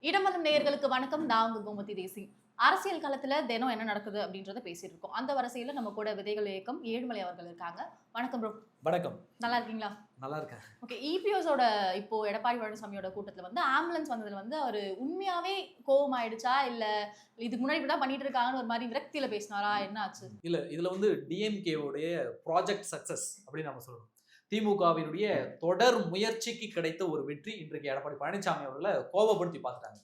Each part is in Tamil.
இடமதம் நேயர்களுக்கு வணக்கம். நான் உங்க கோமதி தேசி. அரசியல் களத்துல தினம் என்ன நடக்குது அப்படின்றத பேசிட்டு இருக்கோம். அந்த வரிசையில நம்ம கூட விதைகள் இயக்கம் ஏழுமலை அவர்கள் இருக்காங்க. வணக்கம் ப்ரோ. வணக்கம். நல்லா இருக்கீங்களா? நல்லா இருக்கேன். ஓகே. இபிஎஸோட இப்போ எடப்பாடி பழனிசாமியோட கூட்டத்துல ஆம்புலன்ஸ் வந்ததுல அவரு உண்மையாவே கோவம் ஆயிடுச்சா? இல்ல இதுக்கு முன்னாடி இப்படிதான் பண்ணிட்டு இருக்காங்கன்னு ஒரு மாதிரி விரக்தியில பேசினாரா? என்ன ஆச்சு? இல்ல இதுல டிஎம்கே உடைய ப்ராஜெக்ட் சக்சஸ் அப்படின்னு நம்ம சொல்லணும். திமுகவினுடைய தொடர் முயற்சிக்கு கிடைத்த ஒரு வெற்றி இன்றைக்கு எடப்பாடி பழனிசாமி அவர்களை கோபப்படுத்தி பார்த்துட்டாங்க.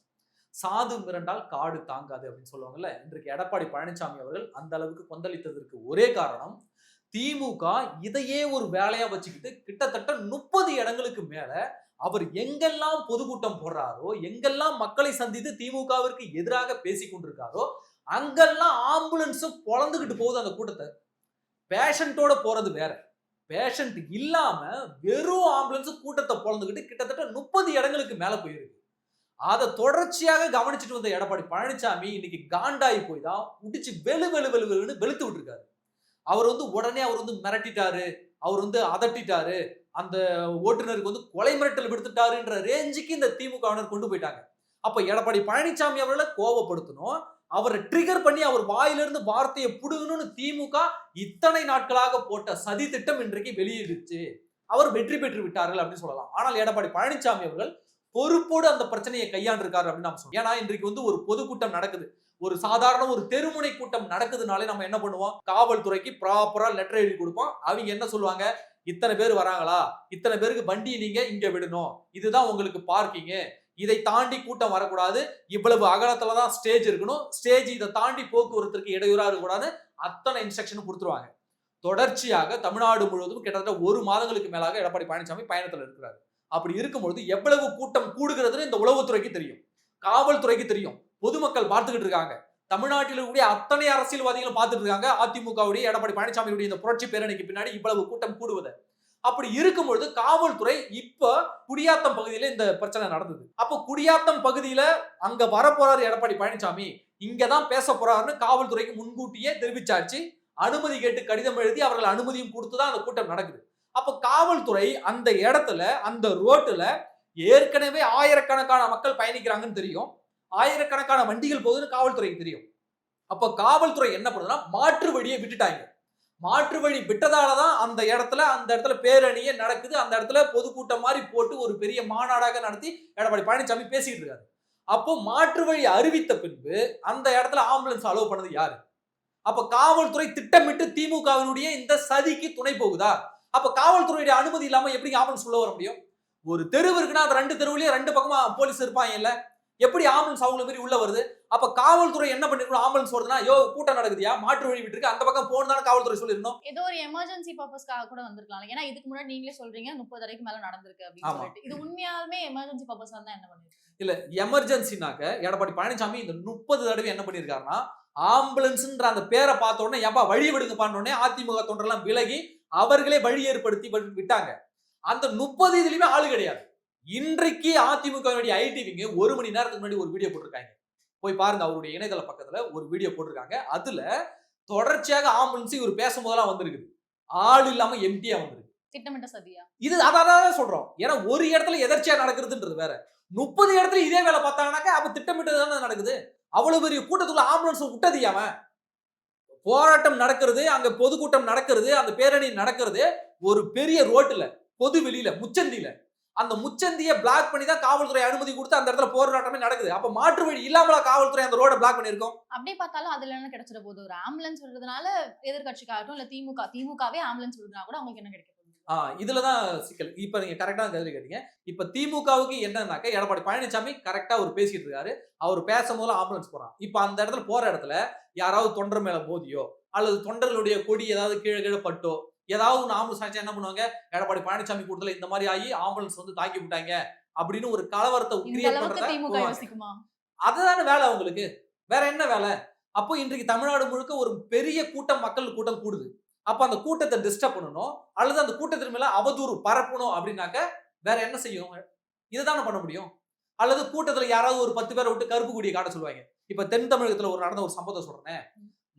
சாது மிரண்டால் காடு தாங்காது அப்படின்னு சொல்லுவாங்கல்ல. இன்றைக்கு எடப்பாடி பழனிசாமி அவர்கள் அந்த அளவுக்கு கொந்தளித்ததற்கு ஒரே காரணம் திமுக இதையே ஒரு வேலையா வச்சுக்கிட்டு கிட்டத்தட்ட 30 இடங்களுக்கு மேல அவர் எங்கெல்லாம் பொதுக்கூட்டம் போடுறாரோ, எங்கெல்லாம் மக்களை சந்தித்து திமுகவிற்கு எதிராக பேசிக் கொண்டிருக்காரோ அங்கெல்லாம் ஆம்புலன்ஸும் பொழந்துகிட்டு போகுது. அந்த கூட்டத்தை பேஷண்டோட போறது வேற, பேஷண்ட் இல்லாம வெறும் ஆம்புலன்ஸ் கூட்டத்தை பொழந்துகிட்டு கிட்டத்தட்ட 30 இடங்களுக்கு மேல போயிருக்கு. அதை தொடர்ச்சியாக கவனிச்சுட்டு வந்த எடப்பாடி பழனிசாமி இன்னைக்கு காண்டாயி போய் தான் உடிச்சு வெளு வெளு வெளு வெளுன்னு வெளுத்து விட்டுருக்காரு. அவர் உடனே மிரட்டிட்டாரு, அவர் அதட்டிட்டாரு, அந்த ஓட்டுநருக்கு கொலை மிரட்டல் விடுத்துட்டாருன்ற ரேஞ்சுக்கு இந்த திமுகவினர் கொண்டு போயிட்டாங்க. அப்ப எடப்பாடி பழனிசாமி அவர்களை கோபப்படுத்தணும், அவரை ட்ரிகர் பண்ணி அவர் வாயிலிருந்து வார்த்தையை புடுங்கணும்னு திமுக இத்தனை நாட்களாக போட்ட சதி திட்டம் இன்றைக்கு வெளியிடுச்சு. அவர் வெற்றி பெற்று விட்டார்கள் அப்படின்னு சொல்லலாம். ஆனால் எடப்பாடி பழனிசாமி அவர்கள் பொறுப்போடு அந்த பிரச்சனையை கையாண்டிருக்காரு அப்படின்னு நம்ம சொல்றோம். ஏன்னா இன்றைக்கு ஒரு பொதுக்கூட்டம் நடக்குது, ஒரு சாதாரண ஒரு தெருமுனை கூட்டம் நடக்குதுனாலே நம்ம என்ன பண்ணுவோம், காவல்துறைக்கு ப்ராப்பரா லெட்டர் எழுதி கொடுப்போம். அவங்க என்ன சொல்லுவாங்க, இத்தனை பேர் வராங்களா, இத்தனை பேருக்கு வண்டி நீங்க இங்க விடணும், இதுதான் உங்களுக்கு பார்க்கிங், இதை தாண்டி கூட்டம் வரக்கூடாது, இவ்வளவு அகலத்துல தான் ஸ்டேஜ் இருக்கணும், ஸ்டேஜ் இதை தாண்டி போக்குவரத்துக்கு இடையூறா இருக்கக்கூடாது, அத்தனை இன்ஸ்ட்ரக்ஷன் கொடுத்துருவாங்க. தொடர்ச்சியாக தமிழ்நாடு முழுவதும் கிட்டத்தட்ட 1 மாதங்களுக்கு மேலாக எடப்பாடி பழனிசாமி பயணத்தில் இருக்கிறார். அப்படி இருக்கும்பொழுது எவ்வளவு கூட்டம் கூடுகிறதுன்னு இந்த உளவுத்துறைக்கு தெரியும், காவல்துறைக்கு தெரியும், பொதுமக்கள் பார்த்துக்கிட்டு இருக்காங்க, தமிழ்நாட்டில் இருக்கக்கூடிய அத்தனை அரசியல்வாதிகளும் பார்த்துட்டு இருக்காங்க. அதிமுகவுடைய எடப்பாடி பழனிசாமியுடைய இந்த புரட்சி பேரணிக்கு பின்னாடி இவ்வளவு கூட்டம் கூடுவது. அப்படி இருக்கும்பொழுது காவல்துறை இப்ப குடியாத்தம் பகுதியில இந்த பிரச்சனை நடந்தது. அப்ப குடியாத்தம் பகுதியில அங்க வரப்போறாரு எடப்பாடி பழனிசாமி, இங்கதான் பேச போறாருன்னு காவல்துறைக்கு முன்கூட்டியே தெரிவிச்சாச்சு. அனுமதி கேட்டு கடிதம் எழுதி அவர்கள் அனுமதியும் கொடுத்துதான் அந்த கூட்டம் நடக்குது. அப்ப காவல்துறை அந்த இடத்துல அந்த ரோட்டுல ஏற்கனவே ஆயிரக்கணக்கான மக்கள் பயணிக்கிறாங்கன்னு தெரியும், ஆயிரக்கணக்கான வண்டிகள் போகுதுன்னு காவல்துறைக்கு தெரியும். அப்ப காவல்துறை என்ன பண்ணுதுன்னா மாற்று வழியை விட்டுட்டாங்க. மாற்று வழி விட்டதாலதான் அந்த இடத்துல பேரணியே நடக்குது. அந்த இடத்துல பொதுக்கூட்டம் மாதிரி போட்டு ஒரு பெரிய மாநாடாக நடத்தி எடப்பாடி பழனிசாமி பேசிட்டு இருக்காரு. அப்போ மாற்று வழி அறிவித்த பின்பு அந்த இடத்துல ஆம்புலன்ஸ் அலோவ் பண்ணது யாரு? அப்ப காவல்துறை திட்டமிட்டு திமுகவினுடைய இந்த சதிக்கு துணை போகுதா? அப்ப காவல்துறையுடைய அனுமதி இல்லாம எப்படி ஆம்புலன்ஸ் உள்ள வர முடியும்? ஒரு தெருவு இருக்குன்னா அந்த 2 தெருவுலயே 2 பக்கமா போலீஸ் இருப்பாங்க இல்ல, எப்படி ஆம்புலன்ஸ் அவங்கள மாதிரி உள்ள வருது? அப்ப காவல்துறை என்ன பண்ணிருக்கணும், ஆம்புலன்ஸ் வருதுன்னா யோ கூட்டம் நடக்குதியா, மாற்று வழி விட்டுருக்கு, அந்த பக்கம் போகணும் காவல்துறை சொல்லிருந்தோம். ஏதோ ஒரு எமர்ஜென்சி பர்பஸ்க்காக கூட வந்திருக்கலாம். ஏன்னா இதுக்கு முன்னாடி நீங்களே சொல்றீங்க 30 வரைக்கும் மேல நடந்திருக்கு அப்படின்னு சொல்லிட்டு. இது உண்மையாலுமே எமர்ஜென்சி பர்பஸ் வந்தா என்ன பண்ணிருக்கீங்க? இல்ல எமர்ஜென்சினாக்க எடப்பாடி பழனிசாமி இந்த 30 தடவை என்ன பண்ணிருக்காருன்னா, ஆம்புலன்ஸ்ன்ற அந்த பேரை பார்த்த உடனே ஏப்பா வழி விடுங்கப்பான்னு உடனே அதிமுக தொண்டரெல்லாம் விலகி அவர்களே வழி ஏற்படுத்தி விட்டாங்க. அந்த 30 இதுலயுமே ஆளு கிடையாது. இன்றைக்கு அதிமுக ஐடி விங்க 1 மணி நேரத்துக்கு முன்னாடி ஒரு வீடியோ போட்டிருக்காங்க, போய் பாருங்க. அவருடைய இணையதள பக்கத்துல ஒரு வீடியோ போட்டிருக்காங்க. அதுல தொடர்ச்சியாக ஆம்புலன்ஸ் இவர் பேசும்போதெல்லாம் வந்திருக்கு, ஆள் இல்லாம எம்டியா வந்திருக்கு. திட்டமிட்ட சதியா இது? அதான் சொல்றோம். ஏன்னா ஒரு இடத்துல எதர்ச்சியா நடக்கிறதுன்றது வேற, 30 இடத்துல இதே வேலை பார்த்தாங்கன்னாக்க அப்ப திட்டமிட்டது தானே நடக்குது. அவ்வளவு பெரிய கூட்டத்துக்குள்ள ஆம்புலன்ஸ் விட்டது அவன். போராட்டம் நடக்கிறது, அங்க பொதுக்கூட்டம் நடக்கிறது, அந்த பேரணி நடக்கிறது ஒரு பெரிய ரோட்டுல, பொது வெளியில, முச்சந்தியில. அந்த முச்சந்தியை பிளாக் பண்ணி தான் காவல்துறை அனுமதி கொடுத்து அந்த இடத்துல போராட்டமே நடக்குது. அப்ப மாற்று வழி இல்லாமலா காவல்துறை அந்த ரோட பிளாக் பண்ணிருக்கோம்? அப்படியே பார்த்தாலும் அதுல என்ன கிடைச்சிட போகுது? ஒரு ஆம்புலன்ஸ் விடுறதுனால எதிர்கட்சிக்காகட்டும் இல்ல திமுகவே ஆம்புலன்ஸ் விடுறதுனா கூட அவங்களுக்கு என்ன கிடைக்கும்? இதுலதான் சிக்கல். இப்ப நீங்க கரெக்டா கேள்வி கேட்டீங்க. இப்ப திமுகவுக்கு என்னன்னாக்க எடப்பாடி பழனிசாமி கரெக்டா அவர் பேசிட்டு இருக்காரு, அவர் பேசும்போது ஆம்புலன்ஸ் போறான். இப்ப அந்த இடத்துல போற இடத்துல யாராவது தொண்டர் மேல மோதியோ அல்லது தொண்டர்களுடைய கொடி ஏதாவது கீழே பட்டோ ஏதாவது ஒன்று ஆம்புலன்ஸ் ஆச்சு என்ன பண்ணுவாங்க, எடப்பாடி பழனிசாமி கூட்டத்துல இந்த மாதிரி ஆகி ஆம்புலன்ஸ் தாக்கி விட்டாங்க அப்படின்னு ஒரு கலவரத்தை கிரியேட் பண்றதா? அதுதானே வேலை அவங்களுக்கு, வேற என்ன வேலை? அப்போ இன்றைக்கு தமிழ்நாடு முழுக்க ஒரு பெரிய கூட்டம், மக்கள் கூட்டம் கூடுது. அப்ப அந்த கூட்டத்தை டிஸ்டர்ப் பண்ணணும் அல்லது அந்த கூட்டத்தின் மேல அவதூறு பரப்பணும் அப்படின்னாக்க வேற என்ன செய்யும்? இதுதானே பண்ண முடியும். அல்லது கூட்டத்துல யாராவது ஒரு 10 பேரை விட்டு கருப்பு கொடியை காட்ட சொல்லுவாங்க. இப்ப தென் தமிழகத்துல நடந்த ஒரு சம்பவத்தை சொல்றேன்.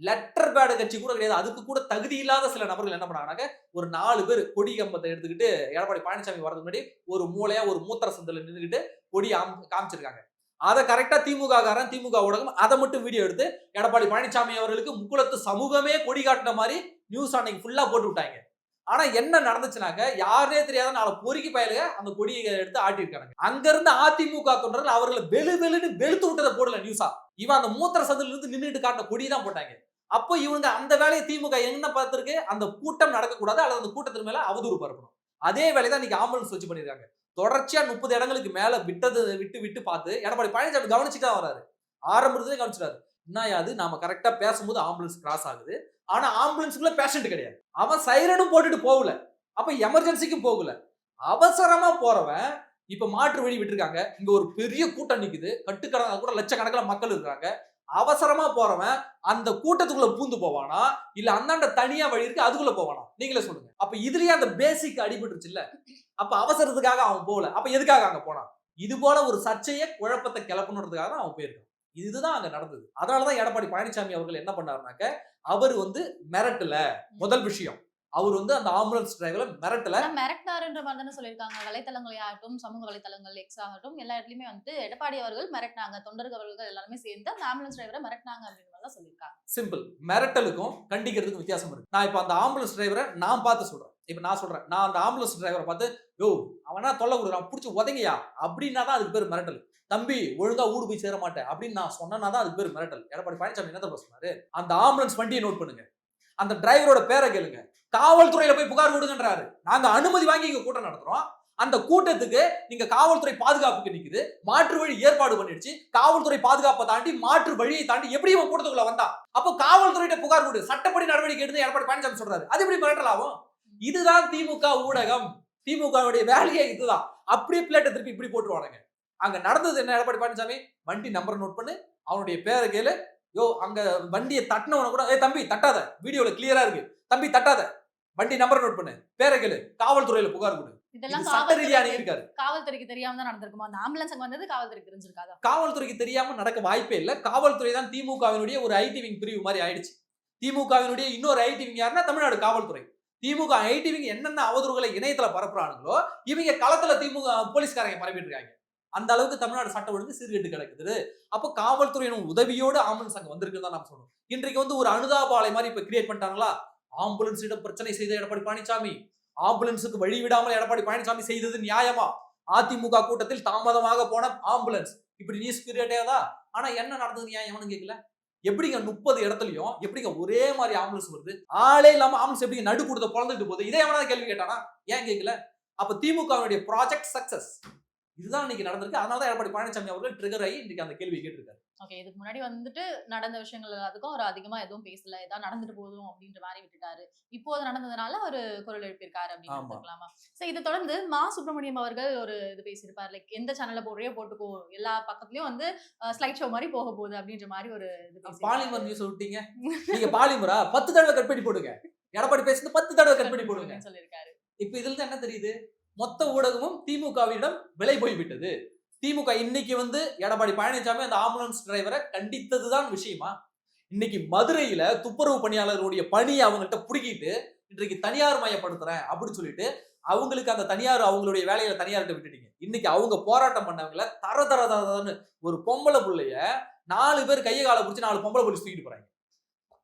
லெட்டர் பேட் கட்சி கூட கிடையாது, அதுக்கு கூட தகுதி இல்லாத சில நபர்கள் என்ன பண்ணாங்கன்னாக்க ஒரு 4 பேர் கொடி கம்பத்தை எடுத்துக்கிட்டு எடப்பாடி பழனிசாமி வரதுக்கு முன்னாடி ஒரு மூளையா ஒரு மூத்திர சந்தில நின்றுகிட்டு கொடி காமிச்சிருக்காங்க. அதை கரெக்டா திமுக ஊடகம் அதை மட்டும் வீடியோ எடுத்து எடப்பாடி பழனிசாமி அவர்களுக்கு முக்குளத்து சமூகமே கொடி காட்டின மாதிரி நியூஸ் அன்னைக்கு ஃபுல்லா போட்டு விட்டாங்க. ஆனா என்ன நடந்துச்சுனாக்க யாரே தெரியாத 4 பொறுக்கி பயலுக அந்த கொடியை எடுத்து ஆட்டிருக்காங்க. அங்க இருந்து அதிமுக தொண்டர்கள் அவர்களை வெளுன்னு வெளுத்து விட்டதை போடல நியூஸா. இவன் அந்த மூத்திர சந்தில இருந்து நின்றுட்டு காட்டின கொடி தான் போட்டாங்க. அப்போ இவங்க அந்த வேலையை திமுக என்ன பார்த்திருக்கு, அந்த கூட்டம் நடக்கக்கூடாது அல்லது அந்த கூட்டத்தின் மேல அவதூறு பரப்பணும். அதே வேலையை தான் இன்னைக்கு ஆம்புலன்ஸ் வச்சு பண்ணிருக்காங்க. தொடர்ச்சியா 30 இடங்களுக்கு மேல விட்டு பார்த்து எடப்பாடி பழனிசாமி கவனிச்சுட்டா வராரு. ஆரம்பத்திலே கவனிச்சிட்டாரு. என்னது நாம கரெக்டா பேசும்போது ஆம்புலன்ஸ் கிராஸ் ஆகுது. ஆனா ஆம்புலன்ஸ்க்குள்ள பேஷண்ட் கிடையாது. அவன் சைரனும் போட்டுட்டு போகல. அப்ப எமர்ஜென்சிக்கும் போகல. அவசரமா போறவன் இப்ப மாற்று வழி விட்டுருக்காங்க. இங்க ஒரு பெரிய கூட்டம் நிக்குது. கட்டுக்கடங்கா கூட லட்சக்கணக்கில் மக்கள் இருக்காங்க. அவசரமா போறவன் அந்த கூட்டத்துக்குள்ள பூந்து போவானா இல்ல அந்தாண்ட தனியா வழி இருக்கு அதுக்குள்ள போவானா நீங்களே சொல்லுங்க. அப்ப இதுலயே அந்த பேசிக் அடிபட்டுருச்சு இல்ல. அப்ப அவசரத்துக்காக அவன் போகல. அப்ப எதுக்காக அங்க போனான்? இது போல ஒரு சர்ச்சையை குழப்பத்தை கிளப்பணுன்றதுக்காக தான் அவன் போயிருக்கான். இதுதான் அங்க நடந்தது. அதனாலதான் எடப்பாடி பழனிசாமி அவர்கள் என்ன பண்ணாருனாக்க அவர் மிரட்டல. முதல் விஷயம் அவர் அந்த ஆம்புலன்ஸ் டிரைவரை மிரட்டல. மிரட்டினாருன்ற மாதிரி தானே சொல்லியிருக்காங்க. வலைத்தளங்களாகட்டும், சமூக வலைத்தளங்கள், எக்ஸ் ஆகட்டும், எல்லா இடத்துலயுமே எடப்பாடி அவர்கள் மிரட்டினாங்க. தொண்டர்கள் அவர்கள் எல்லாருமே சேர்ந்து அந்த ஆம்புலன்ஸ் டிரைவரை மிரட்டினாங்க அப்படின்னு தான் சொல்லியிருக்காங்க. சிம்பிள். மிரட்டலுக்கும் கண்டிக்கிறதுக்கும் வித்தியாசம் இருக்கு. நான் இப்ப அந்த ஆம்புலன்ஸ் டிரைவரை நான் பார்த்து சொல்றேன். இப்ப நான் சொல்றேன், நான் அந்த ஆம்புலன்ஸ் டிரைவரை பார்த்து யோ அவனா தொல்லை கொடுக்குறான் புடிச்சு உதங்கியா அப்படின்னா தான் அதுக்கு பேர் மிரட்டல். தம்பி ஒழுங்கா ஊடு போய் சேர மாட்டேன் அப்படின்னு நான் சொன்னா தான் அதுக்கு பேர் மிரட்டல். எடப்பாடி பழனிசாமி என்ன தெரியுமா சொன்னாரு? அந்த ஆம்புலன்ஸ் வண்டியை நோட் பண்ணுங்க, அந்த டிரைவரோட பேரை கேளுங்க, காவல்துறையில போய் புகார் கொடுங்கன்றாரு. நாங்க அனுமதி வாங்கி இங்க கூட்டம் நடத்துறோம். அந்த கூட்டத்துக்கு நீங்க காவல்துறை பாதுகாப்புக்கு நிக்குது, மாற்று வழி ஏற்பாடு பண்ணிடுச்சு. காவல்துறை பாதுகாப்பை தாண்டி மாற்று வழியை தாண்டி எப்படி இவன் கூட்டத்துக்குள்ள வந்தா? அப்போ காவல்துறையிட்ட புகார் கொடு, சட்டப்படி நடவடிக்கை எடுத்து எடப்பாடி பழனிசாமி சொல்றாரு. அது எப்படி மிரட்டல் ஆகும்? இதுதான் திமுக ஊடகம். திமுகவுடைய வேலையே இதுதான். அப்படியே பிளேட்டை திருப்பி இப்படி போட்டுருவானுங்க. அங்க நடந்தது என்ன? எடப்பாடி பழனிசாமி வண்டி நம்பர் நோட் பண்ணு, அவனுடைய பேரை கேளு. யோ அங்க வண்டியை தட்டினவன கூட தம்பி தட்டாத, வீடியோல கிளியரா இருக்கு, தம்பி தட்டாத, வண்டி நம்பர் நோட் பண்ணு, பேரை கேளு, காவல்துறையில புகார் கொடு. இதெல்லாம் சட்ட ரீதியா இருக்காது. காவல்துறைக்கு தெரியாம தான் நடந்திருக்குமா? அந்த ஆம்புலன்ஸ் அங்க வந்தது காவல்துறைக்கு தெரிஞ்சிருக்காதா? காவல்துறைக்கு தெரியாம நடக்க வாய்ப்பே இல்ல. காவல்துறை தான் திமுகவினுடைய ஒரு ஐடி விங் பிரிவு மாதிரி ஆயிடுச்சு. திமுகவினுடைய இன்னொரு ஐடி விங் யாருன்னா தமிழ்நாடு காவல்துறை. திமுக ஐடி விங் என்னென்ன அவதூறுகளை இணையத்துல பரப்புறானுங்களோ இவங்க களத்துல திமுக போலீஸ்காரங்க பரப்பிட்டு இருக்காங்க. அந்த அளவுக்கு தமிழ்நாடு சட்டம் ஒழுங்கு சீர்கெட்டு கிடக்குது. அப்போ காவல்துறையின் உதவியோடு ஆம்புலன்ஸ் அங்க வந்திருக்குன்னு தான் நம்ம சொல்றோம். இன்றைக்கு ஒரு அனுதாப ஆலை மாதிரி இப்ப கிரியேட் பண்ணிட்டாங்களா? ஆம்புலன்ஸிடம் பிரச்சனை செய்த எடப்பாடி பழனிசாமி, ஆம்புலன்ஸுக்கு வழி விடாமல் எடப்பாடி பழனிசாமி செய்தது நியாயமா? அதிமுக கூட்டத்தில் தாமதமாக போன ஆம்புலன்ஸ் இப்படி நியூஸ் கிரியேட்டா? ஆனா என்ன நடந்தது நியாயம்னு கேட்கல. எப்படிங்க 30 இடத்துலயும் எப்படிங்க ஒரே மாதிரி ஆம்புலன்ஸ் வருது? ஆளே இல்லாம ஆம்புலன்ஸ் எப்படிங்க நடு கூட்டத்தை பொழந்துட்டு போகுது? இதே எவனா கேள்வி கேட்டானா? ஏன் கேட்கல? அப்ப திமுகவுடைய ப்ராஜெக்ட் சக்சஸ் இதுதான் இன்னைக்கு நடந்திருக்கு. அதனால தான் எடப்பாடி பழனிசாமி அவர்கள் ட்ரிகர் ஆகி இன்னைக்கு அந்த கேள்வி கேட்டிருக்காரு. ஓகே, இதுக்கு முன்னாடி நடந்த விஷயங்கள் எல்லாத்துக்கும் அவர் அதிகமா எதுவும் பேசல, ஏதாவது நடந்துட்டு போதும் அப்படின்ற மாதிரி விட்டுட்டாரு. இப்போது நடந்ததுனால ஒரு குரல் எழுப்பியிருக்காரு அப்படின்னு எடுத்துக்கலாமா? சோ இதை தொடர்ந்து மா சுப்பிரமணியம் அவர்கள் ஒரு இது பேசியிருப்பார். லைக் எந்த சேனல்ல போடுறியோ போட்டுக்கோ, எல்லா பக்கத்துலயும் ஸ்லைட் ஷோ மாதிரி போக போகுது அப்படின்ற மாதிரி ஒரு இது. பாலிமர் நியூஸ் விட்டீங்க நீங்க. பாலிமரா 10 தடவை கட் பண்ணி போடுங்க. எடப்பாடி பேசுறது 10 தடவை கட் பண்ணி போடுங்க சொல்லியிருக்காரு. இப்ப இதுல இருந்து என்ன தெரியுது? மொத்த ஊடகமும் திமுகவிடம் விலை போய்விட்டது. திமுக இன்னைக்கு எடப்பாடி பழனிசாமி அந்த ஆம்புலன்ஸ் டிரைவரை கண்டித்ததுதான் விஷயமா? இன்னைக்கு மதுரையில துப்புரவு பணியாளர்களுடைய பணியை அவங்கள்ட்ட புடுங்கிட்டு இன்றைக்கு தனியார் மயப்படுத்துறேன் அப்படின்னு சொல்லிட்டு அவங்களுக்கு அந்த தனியார் அவங்களுடைய வேலையில தனியார்கிட்ட விட்டுட்டீங்க. இன்னைக்கு அவங்க போராட்டம் பண்ணவங்கள தரன்னு ஒரு பொம்பளை புள்ளைய 4 பேர் கையை காலை பிடிச்சி 4 பொம்பளை போலீஸ் தூக்கிட்டு போறாங்க.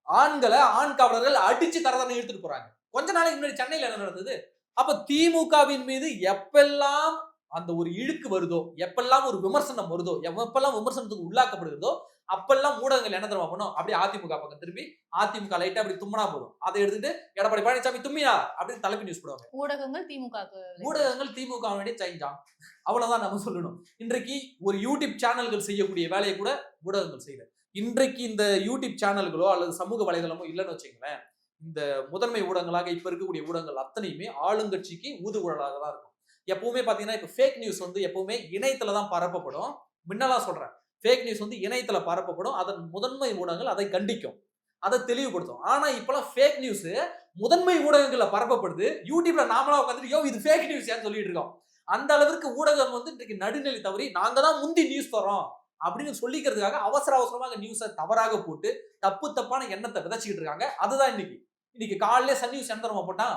ஆண்களை ஆண் காவலர்கள் அடிச்சு தரதரன்னு எடுத்துட்டு போறாங்க. கொஞ்ச நாளைக்கு முன்னாடி சென்னையில என்ன நடந்தது? அப்ப திமுகவின் மீது எப்பெல்லாம் அந்த ஒரு இழுக்கு வருதோ, எப்பெல்லாம் ஒரு விமர்சனம் வருதோ, எப்பெல்லாம் விமர்சனத்துக்கு உள்ளாக்கப்படுகிறதோ அப்பெல்லாம் ஊடகங்கள் என்ன தெரியுமா பண்ணும்? அப்படியே அதிமுக பக்கம் திரும்பி அதிமுக லைட்டா அப்படி தும்மினா போதும், அதை எடுத்துட்டு எடப்பாடி பழனிசாமி தும்மியா அப்படின்னு தலைப்பு நியூஸ் போடுவாங்க. ஊடகங்கள் திமுக செஞ்சான். அவ்வளவுதான் நம்ம சொல்லணும். இன்றைக்கு ஒரு யூடியூப் சேனல்கள் செய்யக்கூடிய வேலையை கூட ஊடகங்கள் செய்யல. இன்றைக்கு இந்த யூடியூப் சேனல்களோ அல்லது சமூக வலைதளமோ இல்லைன்னு வச்சுங்களேன், இந்த முதன்மை ஊடகங்களாக இப்ப இருக்கக்கூடிய ஊடகங்கள் அத்தனையுமே ஆளுங்கட்சிக்கு ஊதுகுழலாக தான் இருக்கும். எப்பவுமே பாத்தீங்கன்னா இப்ப ஃபேக் நியூஸ் எப்பவுமே இணையத்துல தான் பரப்பப்படும். முன்னெல்லாம் சொல்றேன், ஃபேக் நியூஸ் இணையத்துல பரப்பப்படும். அதன் முதன்மை ஊடகங்கள் அதை கண்டிக்கும், அதை தெளிவுபடுத்தும். ஆனா இப்பெல்லாம் ஃபேக் நியூஸ் முதன்மை ஊடகங்கள்ல பரப்பப்படுது. யூடியூப்ல நாமளா உட்காந்துட்டு யோ இது ஃபேக் நியூஸ் ஏன்னு சொல்லிட்டு இருக்கோம். அந்த அளவிற்கு ஊடகம் இன்றைக்கு நடுநிலை தவறி நாங்க தான் முந்தி நியூஸ் தரோம் அப்படின்னு சொல்லிக்கிறதுக்காக அவசரமாக நியூஸை தவறாக போட்டு தப்பான எண்ணத்தை விதைச்சிக்கிட்டு இருக்காங்க. அதுதான் இன்னைக்கு காலையில சன் நியூஸ் என்ன தரமா போட்டான்?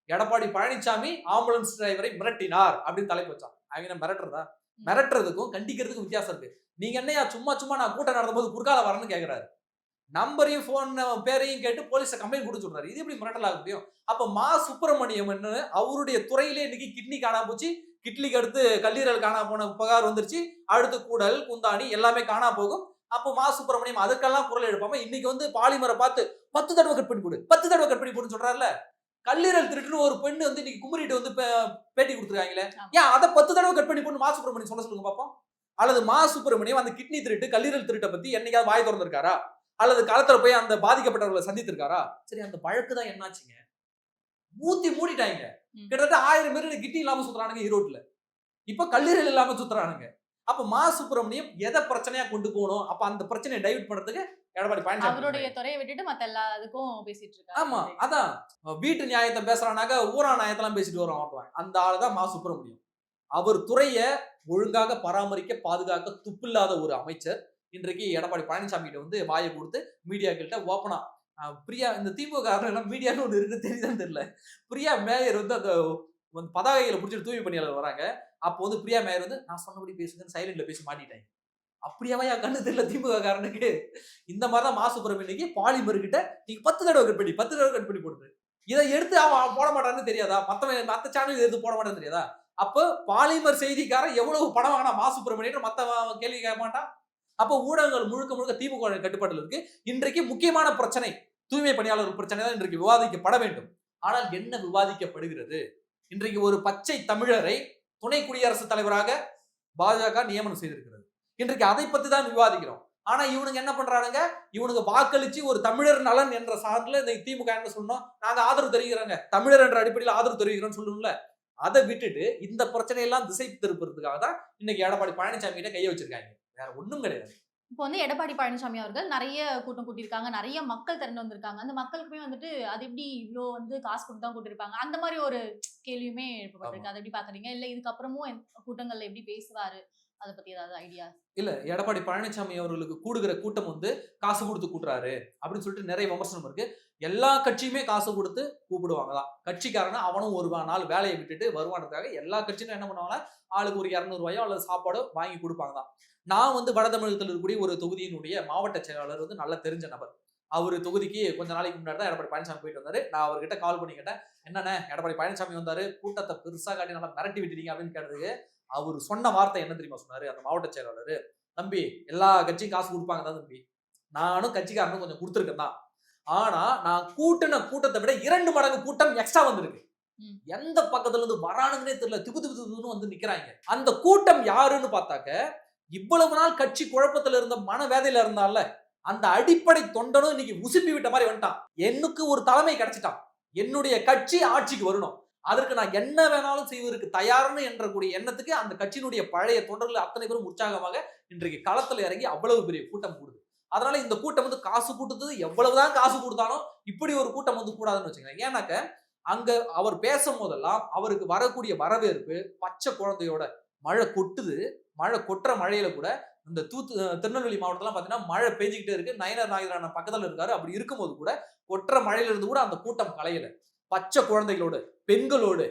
எடப்பாடி பழனிசாமி ஆம்புலன்ஸ் டிரைவரை மிரட்டினார் அப்படின்னு தலைப்பு வச்சான். அவங்க மிரட்டுறதா? மிரட்டுறதுக்கும் கண்டிக்கிறதுக்கும் வித்தியாசம் இருக்கு. நீங்க என்னையா சும்மா சும்மா நான் கூட்டம் நடத்தும்போது குறுக்கால வரணும்னு கேக்குறாரு. நம்பரையும் போன் பேரையும் கேட்டு போலீஸ கம்ப்ளைண்ட் கொடுத்து சொல்றாரு. இது எப்படி மிரட்டலாக முடியும்? அப்ப மா சுப்பிரமணியம் அவருடைய துறையிலே இன்னைக்கு கிட்னி காணாம போச்சு. கிட்னிக்கு அடுத்து கல்லீரல் காணாம போன புகார் வந்துருச்சு. அடுத்து கூடல், குந்தாணி எல்லாமே காணாம போகும். அப்போ மா சுப்பிரமணியம் அதுக்கெல்லாம் குரல் எழுப்பாம இன்னைக்கு பாலிமரை பார்த்து 10 தடவை கட் பண்ணி போடு, 10 தடவை கட் பண்ணி போடுன்னு சொல்றாருல. கல்லீரல் திருட்டுன்னு ஒரு பெண்ணு இன்னைக்கு குமரிட்டு பேட்டி கொடுத்துருக்காங்களே, ஏன் அதை 10 தடவை கட் பண்ணி போட்டு மா சுப்பிரமணியம் சொல்லுங்க பாப்போம். அல்லது மா சுப்பிரமணியம் அந்த கிட்னி திருட்டு, கல்லீரல் திருட்டை பத்தி என்னைக்காவது வாய் திறந்திருக்காரா? அல்லது களத்துல போய் அந்த பாதிக்கப்பட்டவர்களை சந்தித்திருக்காரா? சரி, அந்த வழக்கு தான் என்னாச்சுங்க? மூடிட்டாங்க. கிட்டத்தட்ட 1000 பேர் கிட்னி இல்லாம சுத்துறானுங்க ஈரோட்ல. இப்ப கல்லீரல் இல்லாம சுத்துறானுங்க. அப்ப மா சுப்பிரமணியம் எதை பிரச்சனையா கொண்டு போகணும்? அப்ப அந்த பிரச்சனையை டைவர்ட் பண்றதுக்கு எடப்பாடி பழனிசாமி அவருடைய துறையை விட்டுட்டு மத்த எல்லாத்துக்கும் பேசிட்டு இருக்காரு. ஆமா, அதான் வீட்டு நியாயத்தை பேசுறானாக்க ஊரா நியாயத்தெல்லாம் பேசிட்டு வரோம். அந்த ஆளு தான் மா சுப்பிரமணியம். அவர் துறையை ஒழுங்காக பராமரிக்க, பாதுகாக்க துப்பில்லாத ஒரு அமைச்சர் இன்றைக்கு எடப்பாடி பழனிசாமி கிட்ட வாயை கொடுத்து மீடியாக்கள்கிட்ட ஓப்பனா பிரியா, இந்த திமுக எல்லாம் மீடியான்னு ஒன்று இருக்கு, தெரியுதான்னு தெரியல. பிரியா மேயர் அந்த பதாகைகளை பிடிச்சிட்டு தூய்மை பணியாளர் வராங்க. அப்போ பிரியா மேயர் நான் சொன்னபடி பேசுங்கன்னு சைலண்ட்ல பேசி மாட்டிட்டாங்க. அப்படியாவா என் கண்ணு தெரியல திமுக காரனுக்கு? இந்த மாதிரிதான் மா சுப்பிரமணியனுக்கு பாலிமர் கிட்ட நீங்க 10 தடவை கட் பண்ணி 10 தடவை கட் பண்ணி போடுது. இதை எடுத்து அவன் போட மாட்டான்னு தெரியாதா? மத்த சேனல் எடுத்து போட மாட்டான்னு தெரியாதா? அப்ப பாலிமர் செய்திக்காரன் எவ்வளவு பணம் வாங்கினா மா சுப்பிரமணியன் மத்த கேள்வி கேட்க மாட்டான். அப்ப ஊடகங்கள் முழுக்க முழுக்க திமுக கட்டுப்பாட்டில் இருக்கு. இன்றைக்கு முக்கியமான பிரச்சனை தூய்மை பணியாளர் பிரச்சனை தான் இன்றைக்கு விவாதிக்கப்பட வேண்டும். ஆனால் என்ன விவாதிக்கப்படுகிறது? இன்றைக்கு ஒரு பச்சை தமிழரை துணை குடியரசுத் தலைவராக பாஜக நியமனம் செய்திருக்கிறது. இன்றைக்கு அதை பத்தி தான் விவாதிக்கிறோம். ஆனா இவனுங்க என்ன பண்றானுங்க? இவனுக்கு வாக்களிச்சு ஒரு தமிழர் நலன் என்ற சார்பில் இந்த திமுக என்ன சொல்லணும்? நாங்க ஆதரவு தெரிவிக்கிறாங்க, தமிழர் என்ற அடிப்படையில் ஆதரவு தெரிவிக்கிறோம் சொல்லணும்ல. அதை விட்டுட்டு இந்த பிரச்சனையெல்லாம் திசை திருப்பறதுக்காக தான் இன்னைக்கு எடப்பாடி பழனிசாமி கிட்ட கையை வச்சிருக்காங்க. வேற ஒண்ணும் கிடையாது. இப்போ எடப்பாடி பழனிசாமி அவர்கள் நிறைய கூட்டம் கூட்டியிருக்காங்க, நிறைய மக்கள் திரண்டு வந்திருக்காங்க. அந்த மக்களுக்குமே அது எப்படி இவ்வளோ காசு கொடுத்து தான் கூட்டியிருப்பாங்க, அந்த மாதிரி ஒரு கேள்வியுமே எழுப்பப்பட்டிருக்கு. அதை எப்படி பாக்குறீங்க? இல்ல இதுக்கப்புறமும் கூட்டங்கள்ல எப்படி பேசுவாரு, அதை பத்தி ஏதாவது ஐடியா? இல்ல, எடப்பாடி பழனிசாமி அவர்களுக்கு கூடுகிற கூட்டம் காசு கொடுத்து கூட்டுறாரு அப்படின்னு சொல்லிட்டு நிறைய விமர்சனம் இருக்கு. எல்லா கட்சியுமே காசு கொடுத்து கூப்பிடுவாங்கதான். கட்சிக்காரனா அவனும் ஒரு நாள் வேலையை விட்டுட்டு வருவானதுக்காக எல்லா கட்சியும் என்ன பண்ணுவாங்கன்னா ஆளுக்கு ஒரு 200 ரூபாயோ அல்லது சாப்பாடோ வாங்கி கொடுப்பாங்க தான். நான் வட தமிழகத்தில் இருக்கக்கூடிய ஒரு தொகுதியினுடைய மாவட்ட செயலாளர் நல்லா தெரிஞ்ச நபர். அவரு தொகுதிக்கு கொஞ்ச நாளைக்கு முன்னாடி தான் எடப்பாடி பழனிசாமி போயிட்டு வந்தாரு. நான் அவர்கிட்ட கால் பண்ணி கேட்டேன், என்னண்ணே எடப்பாடி பழனிசாமி வந்தாரு, கூட்டத்தை பெருசா காட்டி நல்லா மிரட்டி விட்டுட்டீங்க அப்படின்னு கேட்டதுக்கு அவர் சொன்ன வார்த்தை என்ன தெரியுமா சொன்னாரு? அந்த மாவட்ட செயலாளர், தம்பி எல்லா கட்சியும் காசு கொடுப்பாங்க தான் தம்பி, நானும் கட்சிக்காரனும் கொஞ்சம் கொடுத்துருக்கேன் தான். ஆனா நான் கூட்டின கூட்டத்தை விட 2 மடங்கு கூட்டம் எக்ஸ்ட்ரா வந்திருக்கு. எந்த பக்கத்துல இருந்து வரானுங்கன்னே தெரியல, திபு திபு திபுன்னு நிக்கிறாங்க. அந்த கூட்டம் யாருன்னு பார்த்தாக்க இவ்வளவு நாள் கட்சி குழப்பத்துல இருந்த மனவேதையில இருந்தால அந்த அடிப்படை தொண்டனும் இன்னைக்கு உசுப்பி விட்ட மாதிரி வந்துட்டான். எனக்கு ஒரு தலைமை கிடைச்சிட்டான், என்னுடைய கட்சி ஆட்சிக்கு வரணும், அதற்கு நான் என்ன வேணாலும் செய்வதற்கு தயார்னு என்றக்கூடிய எண்ணத்துக்கு அந்த கட்சியினுடைய பழைய தொண்டர்கள் அத்தனை பேரும் உற்சாகமாக இன்றைக்கு களத்துல இறங்கி அவ்வளவு பெரிய கூட்டம் கூடுது. அதனால இந்த கூட்டம் காசு கூட்டுறது எவ்வளவுதான் காசு கொடுத்தாலும் இப்படி ஒரு கூட்டம் கூடாதுன்னு வச்சுக்கோங்க. ஏன்னாக்க அங்க அவர் பேசும் போதெல்லாம் அவருக்கு வரக்கூடிய வரவேற்பு பச்சை குழந்தையோட மழை கொட்டுது. மழை கொட்டுற மழையில கூட இந்த திருநெல்வேலி மாவட்டத்துல பாத்தீங்கன்னா மழை பெய்ஞ்சுக்கிட்டே இருக்கு. நயனர் நாகராஜன் பக்கத்துல இருக்காரு. அப்படி இருக்கும்போது கூட கொட்டுற மழையில இருந்து கூட அந்த கூட்டம் கலையல. பச்சை குழந்தைகளோடு, பெண்களோடு,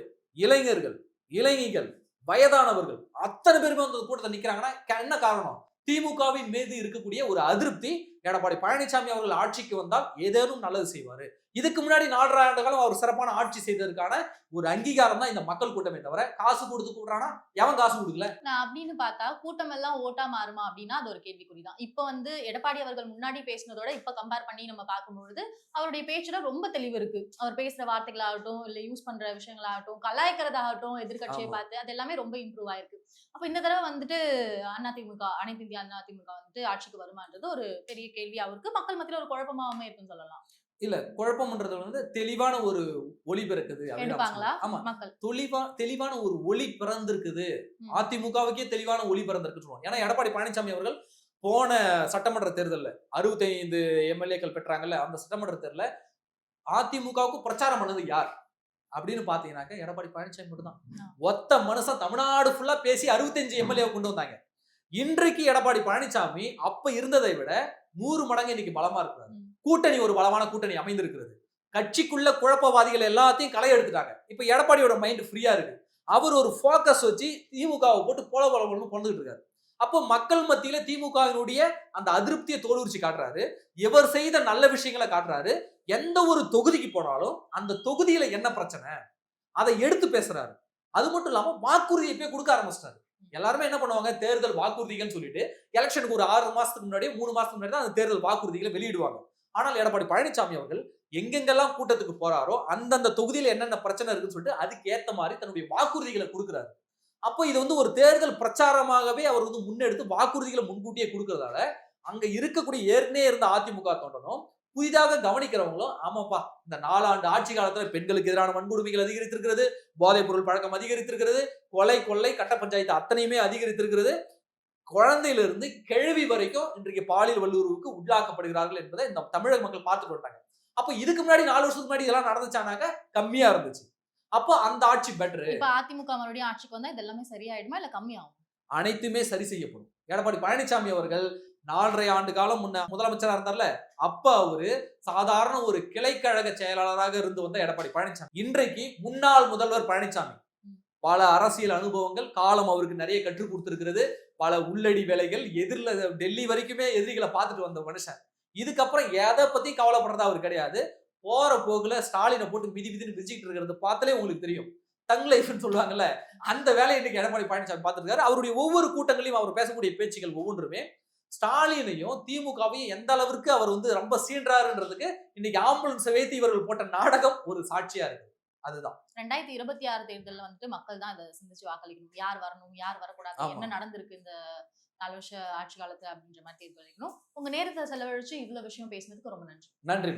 இளைஞர்கள், இளைஞர்கள், வயதானவர்கள் அத்தனை பேருமே அந்த கூட்டத்தை நிக்கிறாங்கன்னா என்ன காரணம்? திமுகவின் மீது இருக்கக்கூடிய ஒரு அதிருப்தி. எடப்பாடி பழனிசாமி அவர்கள் ஆட்சிக்கு வந்தால் ஏதேனும் நல்லது செய்வாரு. இதுக்கு முன்னாடி 4.5 ஆண்டு காலம் அவர் சிறப்பான ஆட்சி செய்ததற்கான ஒரு அங்கீகாரம் தான் இந்த மக்கள் கூட்டமே தவிர காசு கொடுத்து கூடுறானா எவன் காசு கொடுக்கல. நான் அப்படின்னு பார்த்தா கூட்டம் எல்லாம் ஓட்டா மாறுமா அப்படின்னா அது ஒரு கேள்விக்குறிதான். இப்ப எடப்பாடி அவர்கள் முன்னாடி பேசினதோட இப்ப கம்பேர் பண்ணி நம்ம பார்க்கும்பொழுது அவருடைய பேச்சுல ரொம்ப தெளிவு இருக்கு. அவர் பேசுற வார்த்தைகளாகட்டும், இல்ல யூஸ் பண்ற விஷயங்களாகட்டும், கலாய்க்கிறதாகட்டும், எதிர்கட்சியை பார்த்து அது எல்லாமே ரொம்ப இம்ப்ரூவ் ஆயிருக்கு. அப்ப இந்த தடவை அதிமுக, அனைத்து இந்திய அண்ணா திமுக ஆட்சிக்கு வருமானது ஒரு பெரிய கேள்வி. அவருக்கு மக்கள் மத்தியில ஒரு குழப்பமாவே இருக்குன்னு சொல்லலாம். இல்ல, குழப்பம்ன்றது தெளிவான ஒரு ஒளி பிறக்குது. ஆமா, தெளிவான ஒரு ஒளி பிறந்திருக்குது. அதிமுகவுக்கே தெளிவான ஒளி பிறந்திருக்கு சொல்லுவோம். ஏன்னா எடப்பாடி பழனிசாமி அவர்கள் போன சட்டமன்ற தேர்தலில் 65 எம்எல்ஏக்கள் பெற்றாங்கல்ல, அந்த சட்டமன்ற தேர்தலில் அதிமுகவுக்கு பிரச்சாரம் பண்ணது யார் அப்படின்னு பாத்தீங்கன்னாக்க எடப்பாடி பழனிசாமி மட்டும் தான். ஒத்த மனுஷன் தமிழ்நாடு ஃபுல்லா பேசி 65 எம்எல்ஏ கொண்டு வந்தாங்க. இன்றைக்கு எடப்பாடி பழனிசாமி அப்ப இருந்ததை விட 100 மடங்கு இன்னைக்கு பலமா இருக்கிறாரு. கூட்டணி ஒரு பலமான கூட்டணி அமைந்திருக்கிறது. கட்சிக்குள்ள குழப்பவாதிகள் எல்லாத்தையும் களை எடுத்துட்டாங்க. இப்ப எடப்பாடியோட மைண்ட் ஃப்ரீயா இருக்கு. அவர் ஒரு ஃபோக்கஸ் வச்சு திமுகவை போட்டு போல கொண்டுகிட்டு இருக்காரு. அப்போ மக்கள் மத்தியில திமுகவினுடைய அந்த அதிருப்தியை தோலுரிச்சு காட்டுறாரு. இவர் செய்த நல்ல விஷயங்களை காட்டுறாரு. எந்த ஒரு தொகுதிக்கு போனாலும் அந்த தொகுதியில என்ன பிரச்சனை அதை எடுத்து பேசுறாரு. அது மட்டும் இல்லாம வாக்குறுதியை போய் கொடுக்க ஆரம்பிச்சிட்டாரு. எல்லாருமே என்ன பண்ணுவாங்க, தேர்தல் வாக்குறுதிகள் சொல்லிட்டு எலெக்ஷனுக்கு ஒரு 6 மாசத்துக்கு முன்னாடி 3 மாசத்துக்கு முன்னாடி தான் அந்த தேர்தல் வாக்குறுதிகளை வெளியிடுவாங்க. ஆனால் எடப்பாடி பழனிசாமி அவர்கள் எங்கெங்கெல்லாம் கூட்டத்துக்கு போறாரோ அந்தந்த தொகுதியில என்னென்ன பிரச்சனை இருக்குன்னு சொல்லிட்டு அதுக்கு ஏத்த மாதிரி தன்னுடைய வாக்குறுதிகளை கொடுக்கிறாரு. அப்போ இது வந்து ஒரு தேர்தல் பிரச்சாரமாகவே அவர் வந்து முன்னெடுத்து வாக்குறுதிகளை முன்கூட்டியே கொடுக்கறதால அங்க இருக்கக்கூடிய ஏற்கனவே இருந்த அதிமுக தொண்டனும் புதிதாக கவனிக்கிறவங்களும் ஆமாப்பா இந்த 4 ஆண்டு ஆட்சி காலத்துல பெண்களுக்கு எதிரான வன்கொடுமைகள் அதிகரித்திருக்கிறது, போதைப் பொருள் பழக்கம் அதிகரித்திருக்கிறது, கொலை கொள்ளை கட்ட பஞ்சாயத்து அத்தனையுமே அதிகரித்திருக்கிறது, குழந்தையிலிருந்து கிழவி வரைக்கும் இன்றைக்கு பாலியல் வல்லுறவுக்கு உள்ளாக்கப்படுகிறார்கள் என்பதை இந்த தமிழக மக்கள் பார்த்துட்டு வந்தாங்க. அப்ப இதுக்கு முன்னாடி 4 வருஷத்துக்கு முன்னாடி இதெல்லாம் நடந்துச்சானாக்க கம்மியா இருந்துச்சு. அப்போ அந்த ஆட்சி பெட்டர். இப்ப அதிமுக மறுபடியும் ஆட்சிக்கு வந்தா இது எல்லாமே சரியாயிடுமா இல்ல கம்மியாகும்? அனைத்துமே சரி செய்யப்படும். எடப்பாடி பழனிசாமி அவர்கள் 4.5 ஆண்டு காலம் முன்ன முதலமைச்சரா இருந்தார்ல, அப்ப அவரு சாதாரண ஒரு கிளைக்கழக செயலாளராக இருந்து வந்த எடப்பாடி பழனிசாமி இன்றைக்கு முன்னாள் முதல்வர் பழனிசாமி. பல அரசியல் அனுபவங்கள் காலம் அவருக்கு நிறைய கற்றுக் கொடுத்திருக்கிறது. பல உள்ளடி வேலைகள் எதிரில டெல்லி வரைக்குமே எதிரிகளை பார்த்துட்டு வந்த மனுஷன். இதுக்கப்புறம் எதை பத்தி கவலைப்படுறதா அவர் கிடையாது. போற போக்குல ஸ்டாலினை போட்டு மிதி மிதின்னு மிதிச்சிட்டு இருக்கிறது பார்த்தாலே உங்களுக்கு தெரியும். தங் லைஃப்னு சொல்லுவாங்கல்ல, அந்த வேலையை இன்னைக்கு எடப்பாடி பழனிசாமி பார்த்துட்டு இருக்காரு. அவருடைய ஒவ்வொரு கூட்டங்களையும் அவர் பேசக்கூடிய பேச்சுகள் ஒவ்வொன்றுமே ஸ்டாலினையும் திமுகவையும் எந்த அளவிற்கு அவர் வந்து ரொம்ப சீன்றாருன்றதுக்கு இன்னைக்கு ஆம்புலன்ஸ் வைத்து இவர்கள் போட்ட நாடகம் ஒரு சாட்சியா இருக்கு. அதுதான் 2026 தேர்தல்ல வந்துட்டு மக்கள் தான் இதை சிந்திச்சு வாக்களிக்கணும். யார் வரணும், யார் வரக்கூடாது, என்ன நடந்திருக்கு இந்த 4 வருஷ ஆட்சி காலத்துல அப்படின்ற மாதிரி தீர்ப்பளிக்கணும். உங்க நேரத்தை செலவழிச்சு இவ்வளவு விஷயம் பேசினதுக்கு ரொம்ப நன்றி. நன்றி.